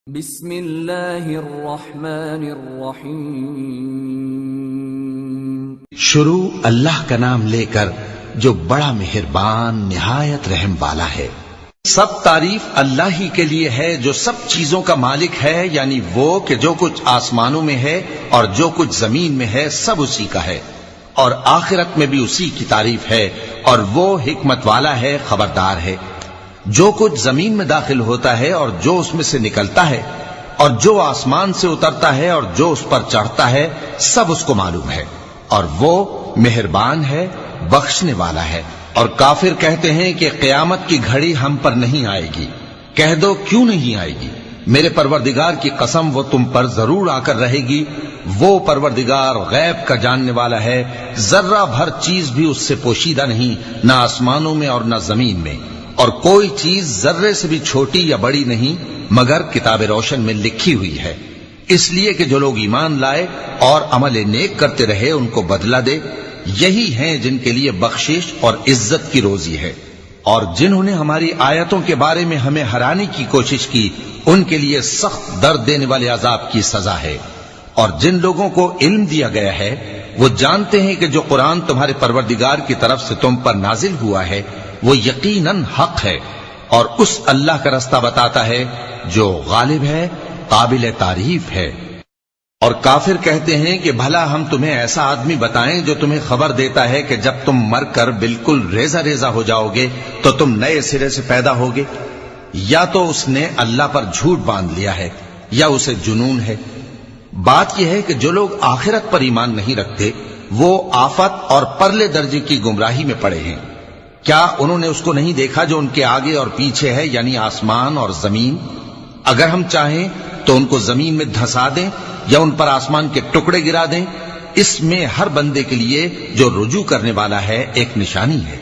بسم اللہ الرحمن الرحیم۔ شروع اللہ کا نام لے کر جو بڑا مہربان نہایت رحم والا ہے۔ سب تعریف اللہ ہی کے لیے ہے جو سب چیزوں کا مالک ہے، یعنی وہ کہ جو کچھ آسمانوں میں ہے اور جو کچھ زمین میں ہے سب اسی کا ہے، اور آخرت میں بھی اسی کی تعریف ہے، اور وہ حکمت والا ہے، خبردار ہے۔ جو کچھ زمین میں داخل ہوتا ہے اور جو اس میں سے نکلتا ہے، اور جو آسمان سے اترتا ہے اور جو اس پر چڑھتا ہے، سب اس کو معلوم ہے، اور وہ مہربان ہے، بخشنے والا ہے۔ اور کافر کہتے ہیں کہ قیامت کی گھڑی ہم پر نہیں آئے گی۔ کہہ دو کیوں نہیں آئے گی؟ میرے پروردگار کی قسم وہ تم پر ضرور آ کر رہے گی۔ وہ پروردگار غیب کا جاننے والا ہے، ذرہ بھر چیز بھی اس سے پوشیدہ نہیں، نہ آسمانوں میں اور نہ زمین میں، اور کوئی چیز ذرے سے بھی چھوٹی یا بڑی نہیں مگر کتاب روشن میں لکھی ہوئی ہے، اس لیے کہ جو لوگ ایمان لائے اور عمل نیک کرتے رہے ان کو بدلہ دے۔ یہی ہیں جن کے لیے بخشش اور عزت کی روزی ہے، اور جنہوں نے ہماری آیتوں کے بارے میں ہمیں ہرانے کی کوشش کی ان کے لیے سخت درد دینے والے عذاب کی سزا ہے۔ اور جن لوگوں کو علم دیا گیا ہے وہ جانتے ہیں کہ جو قرآن تمہارے پروردگار کی طرف سے تم پر نازل ہوا ہے وہ یقیناً حق ہے، اور اس اللہ کا رستہ بتاتا ہے جو غالب ہے، قابل تعریف ہے۔ اور کافر کہتے ہیں کہ بھلا ہم تمہیں ایسا آدمی بتائیں جو تمہیں خبر دیتا ہے کہ جب تم مر کر بالکل ریزہ ریزہ ہو جاؤ گے تو تم نئے سرے سے پیدا ہوگے؟ یا تو اس نے اللہ پر جھوٹ باندھ لیا ہے یا اسے جنون ہے۔ بات یہ ہے کہ جو لوگ آخرت پر ایمان نہیں رکھتے وہ آفت اور پرلے درجے کی گمراہی میں پڑے ہیں۔ کیا انہوں نے اس کو نہیں دیکھا جو ان کے آگے اور پیچھے ہے، یعنی آسمان اور زمین؟ اگر ہم چاہیں تو ان کو زمین میں دھسا دیں یا ان پر آسمان کے ٹکڑے گرا دیں، اس میں ہر بندے کے لیے جو رجوع کرنے والا ہے ایک نشانی ہے۔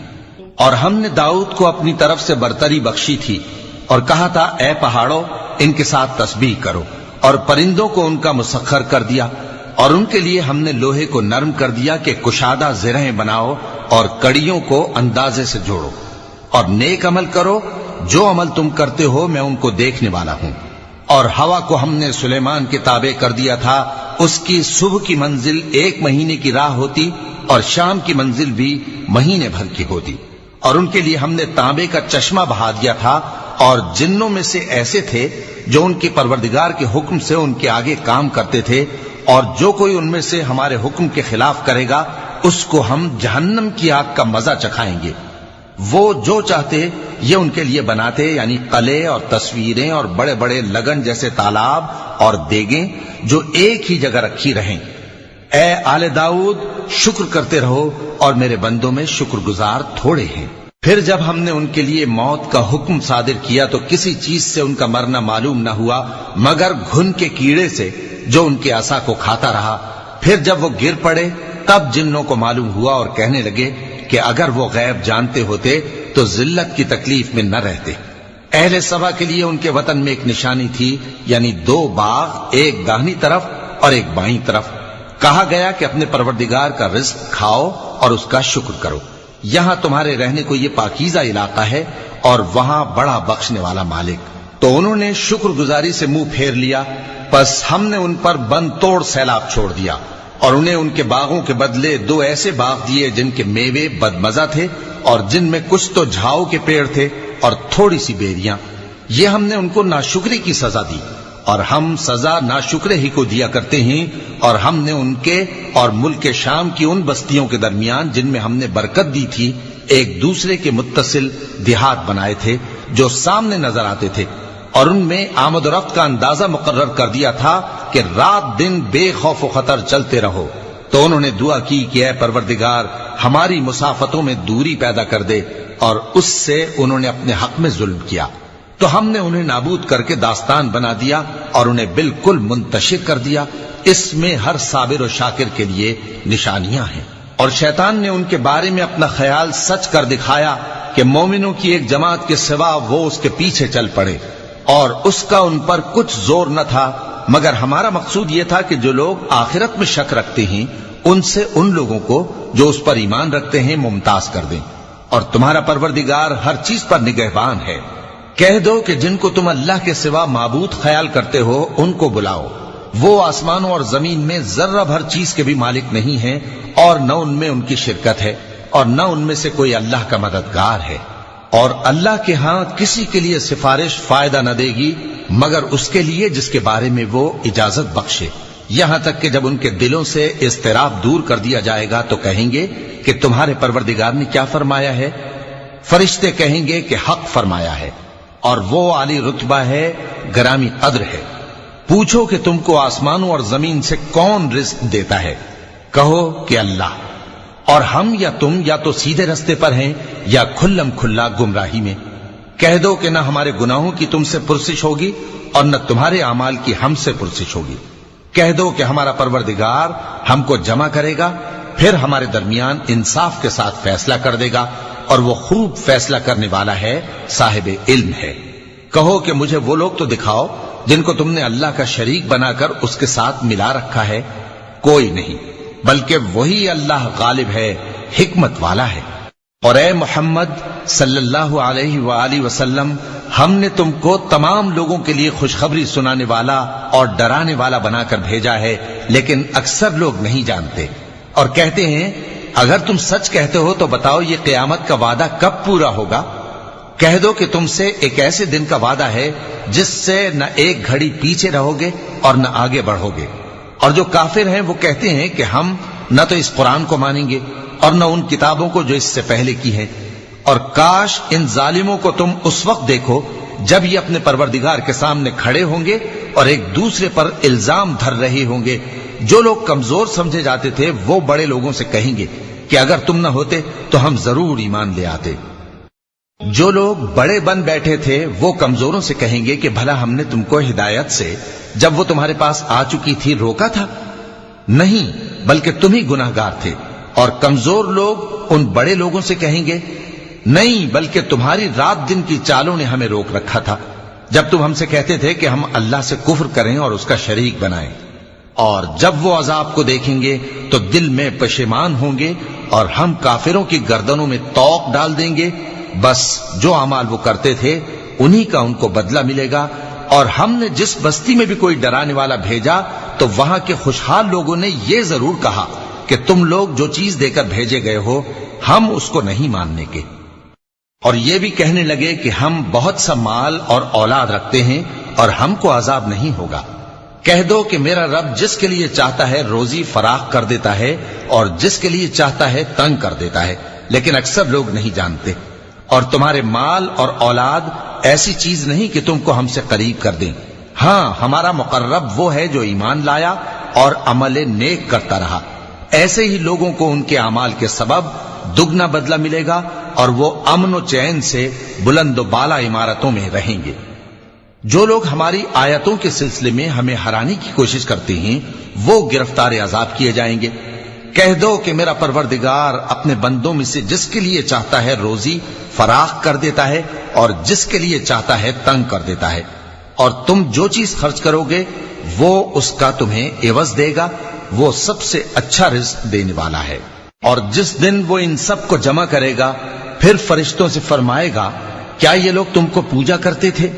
اور ہم نے داؤد کو اپنی طرف سے برتری بخشی تھی اور کہا تھا اے پہاڑوں ان کے ساتھ تسبیح کرو، اور پرندوں کو ان کا مسخر کر دیا، اور ان کے لیے ہم نے لوہے کو نرم کر دیا کہ کشادہ زرہیں بناؤ اور کڑیوں کو اندازے سے جوڑو، اور نیک عمل کرو، جو عمل تم کرتے ہو میں ان کو دیکھنے والا ہوں۔ اور ہوا کو ہم نے سلیمان کے تابع کر دیا تھا، اس کی صبح کی منزل 1 مہینے کی راہ ہوتی اور شام کی منزل بھی مہینے بھر کی ہوتی۔ اور ان کے لیے ہم نے تانبے کا چشمہ بہا دیا تھا، اور جنوں میں سے ایسے تھے جو ان کے پروردگار کے حکم سے ان کے آگے کام کرتے تھے، اور جو کوئی ان میں سے ہمارے حکم کے خلاف کرے گا اس کو ہم جہنم کی آگ کا مزہ چکھائیں گے۔ وہ جو چاہتے یہ ان کے لیے بناتے، یعنی قلعے اور تصویریں اور بڑے بڑے لگن جیسے تالاب اور دیگیں جو ایک ہی جگہ رکھی رہیں۔ اے آل داؤد شکر کرتے رہو، اور میرے بندوں میں شکر گزار تھوڑے ہیں۔ پھر جب ہم نے ان کے لیے موت کا حکم صادر کیا تو کسی چیز سے ان کا مرنا معلوم نہ ہوا مگر گھن کے کیڑے سے جو ان کے عصا کو کھاتا رہا۔ پھر جب وہ گر پڑے تب جنوں کو معلوم ہوا اور کہنے لگے کہ اگر وہ غیب جانتے ہوتے تو ذلت کی تکلیف میں نہ رہتے۔ اہل سبا کے لیے ان کے وطن میں ایک نشانی تھی، یعنی 2 باغ، ایک داہنی طرف اور ایک بائیں طرف۔ کہا گیا کہ اپنے پروردگار کا رزق کھاؤ اور اس کا شکر کرو، یہاں تمہارے رہنے کو یہ پاکیزہ علاقہ ہے اور وہاں بڑا بخشنے والا مالک۔ تو انہوں نے شکر گزاری سے منہ پھیر لیا، پس ہم نے ان پر بند توڑ سیلاب چھوڑ دیا، اور انہیں ان کے باغوں کے بدلے 2 ایسے باغ دیے جن کے میوے بدمزہ تھے اور جن میں کچھ تو جھاؤ کے پیڑ تھے اور تھوڑی سی بیریاں۔ یہ ہم نے ان کو ناشکری کی سزا دی، اور ہم سزا ناشکرے ہی کو دیا کرتے ہیں۔ اور ہم نے ان کے اور ملک شام کی ان بستیوں کے درمیان جن میں ہم نے برکت دی تھی ایک دوسرے کے متصل دیہات بنائے تھے جو سامنے نظر آتے تھے، اور ان میں آمد و رفت کا اندازہ مقرر کر دیا تھا کہ رات دن بے خوف و خطر چلتے رہو۔ تو انہوں نے دعا کی کہ اے پروردگار ہماری مسافتوں میں دوری پیدا کر دے، اور اس سے انہوں نے اپنے حق میں ظلم کیا، تو ہم نے انہیں نابود کر کے داستان بنا دیا اور انہیں بالکل منتشر کر دیا۔ اس میں ہر صابر و شاکر کے لیے نشانیاں ہیں۔ اور شیطان نے ان کے بارے میں اپنا خیال سچ کر دکھایا کہ مومنوں کی ایک جماعت کے سوا وہ اس کے پیچھے چل پڑے، اور اس کا ان پر کچھ زور نہ تھا، مگر ہمارا مقصود یہ تھا کہ جو لوگ آخرت میں شک رکھتے ہیں ان سے ان لوگوں کو جو اس پر ایمان رکھتے ہیں ممتاز کر دیں۔ اور تمہارا پروردگار ہر چیز پر نگہبان ہے۔ کہہ دو کہ جن کو تم اللہ کے سوا معبود خیال کرتے ہو ان کو بلاؤ، وہ آسمانوں اور زمین میں ذرہ بھر چیز کے بھی مالک نہیں ہیں، اور نہ ان میں ان کی شرکت ہے، اور نہ ان میں سے کوئی اللہ کا مددگار ہے، اور اللہ کے ہاں کسی کے لیے سفارش فائدہ نہ دے گی مگر اس کے لیے جس کے بارے میں وہ اجازت بخشے، یہاں تک کہ جب ان کے دلوں سے اضطراب دور کر دیا جائے گا تو کہیں گے کہ تمہارے پروردگار نے کیا فرمایا ہے؟ فرشتے کہیں گے کہ حق فرمایا ہے، اور وہ عالی رتبہ ہے، گرامی قدر ہے۔ پوچھو کہ تم کو آسمانوں اور زمین سے کون رزق دیتا ہے؟ کہو کہ اللہ، اور ہم یا تم یا تو سیدھے رستے پر ہیں یا کھلم کھلا گمراہی میں۔ کہہ دو کہ نہ ہمارے گناہوں کی تم سے پرسش ہوگی اور نہ تمہارے اعمال کی ہم سے پرسش ہوگی۔ کہہ دو کہ ہمارا پروردگار ہم کو جمع کرے گا، پھر ہمارے درمیان انصاف کے ساتھ فیصلہ کر دے گا، اور وہ خوب فیصلہ کرنے والا ہے، صاحب علم ہے۔ کہو کہ مجھے وہ لوگ تو دکھاؤ جن کو تم نے اللہ کا شریک بنا کر اس کے ساتھ ملا رکھا ہے۔ کوئی نہیں، بلکہ وہی اللہ غالب ہے، حکمت والا ہے۔ اور اے محمد صلی اللہ علیہ وآلہ وسلم، ہم نے تم کو تمام لوگوں کے لیے خوشخبری سنانے والا اور ڈرانے والا بنا کر بھیجا ہے، لیکن اکثر لوگ نہیں جانتے، اور کہتے ہیں اگر تم سچ کہتے ہو تو بتاؤ یہ قیامت کا وعدہ کب پورا ہوگا؟ کہہ دو کہ تم سے ایک ایسے دن کا وعدہ ہے جس سے نہ ایک گھڑی پیچھے رہو گے اور نہ آگے بڑھو گے۔ اور جو کافر ہیں وہ کہتے ہیں کہ ہم نہ تو اس قرآن کو مانیں گے اور نہ ان کتابوں کو جو اس سے پہلے کی ہیں، اور کاش ان ظالموں کو تم اس وقت دیکھو جب یہ اپنے پروردگار کے سامنے کھڑے ہوں گے اور ایک دوسرے پر الزام دھر رہے ہوں گے۔ جو لوگ کمزور سمجھے جاتے تھے وہ بڑے لوگوں سے کہیں گے کہ اگر تم نہ ہوتے تو ہم ضرور ایمان لے آتے۔ جو لوگ بڑے بن بیٹھے تھے وہ کمزوروں سے کہیں گے کہ بھلا ہم نے تم کو ہدایت سے جب وہ تمہارے پاس آ چکی تھی روکا تھا؟ نہیں، بلکہ تم ہی گناہگار تھے۔ اور کمزور لوگ ان بڑے لوگوں سے کہیں گے نہیں، بلکہ تمہاری رات دن کی چالوں نے ہمیں روک رکھا تھا جب تم ہم سے کہتے تھے کہ ہم اللہ سے کفر کریں اور اس کا شریک بنائیں۔ اور جب وہ عذاب کو دیکھیں گے تو دل میں پشیمان ہوں گے، اور ہم کافروں کی گردنوں میں طوق ڈال دیں گے۔ بس جو اعمال وہ کرتے تھے انہی کا ان کو بدلہ ملے گا۔ اور ہم نے جس بستی میں بھی کوئی ڈرانے والا بھیجا تو وہاں کے خوشحال لوگوں نے یہ ضرور کہا کہ تم لوگ جو چیز دے کر بھیجے گئے ہو ہم اس کو نہیں ماننے کے، اور یہ بھی کہنے لگے کہ ہم بہت سا مال اور اولاد رکھتے ہیں اور ہم کو عذاب نہیں ہوگا۔ کہہ دو کہ میرا رب جس کے لیے چاہتا ہے روزی فراخ کر دیتا ہے اور جس کے لیے چاہتا ہے تنگ کر دیتا ہے، لیکن اکثر لوگ نہیں جانتے۔ اور تمہارے مال اور اولاد ایسی چیز نہیں کہ تم کو ہم سے قریب کر دیں، ہاں ہمارا مقرب وہ ہے جو ایمان لایا اور عمل نیک کرتا رہا۔ ایسے ہی لوگوں کو ان کے اعمال کے سبب دگنا بدلہ ملے گا، اور وہ امن و چین سے بلند و بالا عمارتوں میں رہیں گے۔ جو لوگ ہماری آیتوں کے سلسلے میں ہمیں ہرانے کی کوشش کرتے ہیں وہ گرفتار عذاب کیے جائیں گے۔ کہہ دو کہ میرا پروردگار اپنے بندوں میں سے جس کے لیے چاہتا ہے روزی فراخ کر دیتا ہے اور جس کے لیے چاہتا ہے تنگ کر دیتا ہے، اور تم جو چیز خرچ کرو گے وہ اس کا تمہیں عوض دے گا، وہ سب سے اچھا رزق دینے والا ہے۔ اور جس دن وہ ان سب کو جمع کرے گا پھر فرشتوں سے فرمائے گا کیا یہ لوگ تم کو پوجا کرتے تھے؟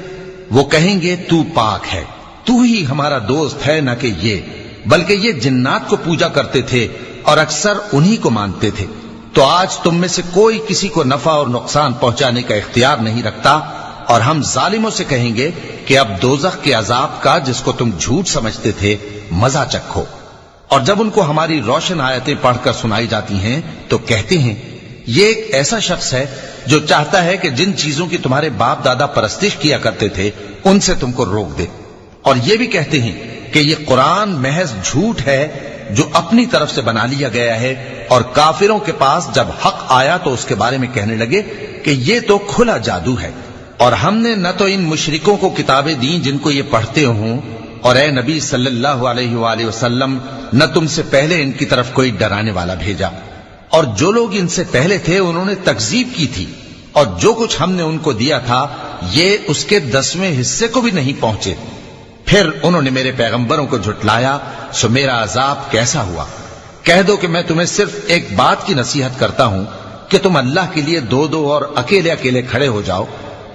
وہ کہیں گے تو پاک ہے، تو ہی ہمارا دوست ہے، نہ کہ یہ، بلکہ یہ جنات کو پوجا کرتے تھے اور اکثر انہی کو مانتے تھے۔ تو آج تم میں سے کوئی کسی کو نفع اور نقصان پہنچانے کا اختیار نہیں رکھتا، اور ہم ظالموں سے کہیں گے کہ اب دوزخ کے عذاب کا جس کو تم جھوٹ سمجھتے تھے مزہ چکھو۔ اور جب ان کو ہماری روشن آیتیں پڑھ کر سنائی جاتی ہیں تو کہتے ہیں یہ ایک ایسا شخص ہے جو چاہتا ہے کہ جن چیزوں کی تمہارے باپ دادا پرستش کیا کرتے تھے ان سے تم کو روک دے۔ اور یہ بھی کہتے ہیں کہ یہ قرآن محض جھوٹ ہے جو اپنی طرف سے بنا لیا گیا ہے، اور کافروں کے پاس جب حق آیا تو اس کے بارے میں کہنے لگے کہ یہ تو کھلا جادو ہے۔ اور ہم نے نہ تو ان مشرکوں کو کتابیں دیں جن کو یہ پڑھتے ہوں، اور اے نبی صلی اللہ علیہ وآلہ وسلم نہ تم سے پہلے ان کی طرف کوئی ڈرانے والا بھیجا، اور جو لوگ ان سے پہلے تھے انہوں نے تکذیب کی تھی، اور جو کچھ ہم نے ان کو دیا تھا یہ اس کے 10ویں حصے کو بھی نہیں پہنچے۔ پھر انہوں نے میرے پیغمبروں کو جھٹلایا، سو میرا عذاب کیسا ہوا۔ کہہ دو کہ میں تمہیں صرف ایک بات کی نصیحت کرتا ہوں کہ تم اللہ کے لیے دو دو اور اکیلے اکیلے کھڑے ہو جاؤ،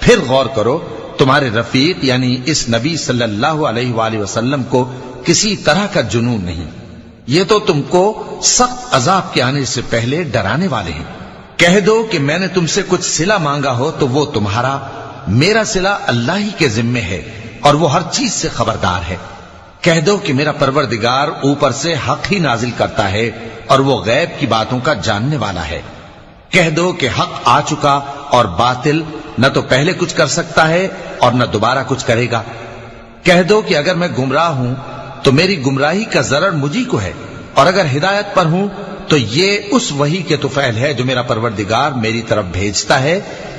پھر غور کرو تمہارے رفیق یعنی اس نبی صلی اللہ علیہ وآلہ وسلم کو کسی طرح کا جنون نہیں، یہ تو تم کو سخت عذاب کے آنے سے پہلے ڈرانے والے ہیں۔ کہہ دو کہ میں نے تم سے کچھ صلہ مانگا ہو تو وہ تمہارا، میرا صلہ اللہ ہی کے ذمے ہے اور وہ ہر چیز سے خبردار ہے۔ کہہ دو کہ میرا پروردگار اوپر سے حق ہی نازل کرتا ہے اور وہ غیب کی باتوں کا جاننے والا ہے۔ کہہ دو کہ حق آ چکا اور باطل نہ تو پہلے کچھ کر سکتا ہے اور نہ دوبارہ کچھ کرے گا۔ کہہ دو کہ اگر میں گمراہ ہوں تو میری گمراہی کا ضرر مجھی کو ہے، اور اگر ہدایت پر ہوں تو یہ اس وحی کے طفیل ہے جو میرا پروردگار میری طرف بھیجتا ہے،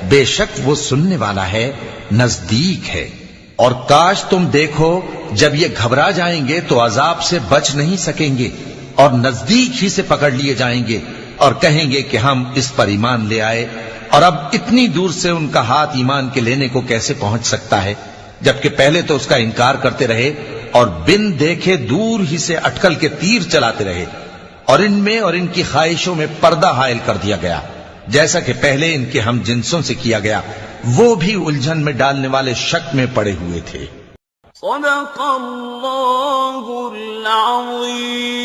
بے شک وہ سننے والا ہے، نزدیک ہے۔ اور کاش تم دیکھو جب یہ گھبرا جائیں گے تو عذاب سے بچ نہیں سکیں گے اور نزدیک ہی سے پکڑ لیے جائیں گے اور کہیں گے کہ ہم اس پر ایمان لے آئے، اور اب اتنی دور سے ان کا ہاتھ ایمان کے لینے کو کیسے پہنچ سکتا ہے، جبکہ پہلے تو اس کا انکار کرتے رہے اور بن دیکھے دور ہی سے اٹکل کے تیر چلاتے رہے، اور ان میں اور ان کی خواہشوں میں پردہ حائل کر دیا گیا، جیسا کہ پہلے ان کے ہم جنسوں سے کیا گیا، وہ بھی الجھن میں ڈالنے والے شک میں پڑے ہوئے تھے۔ صدق اللہ العظیم۔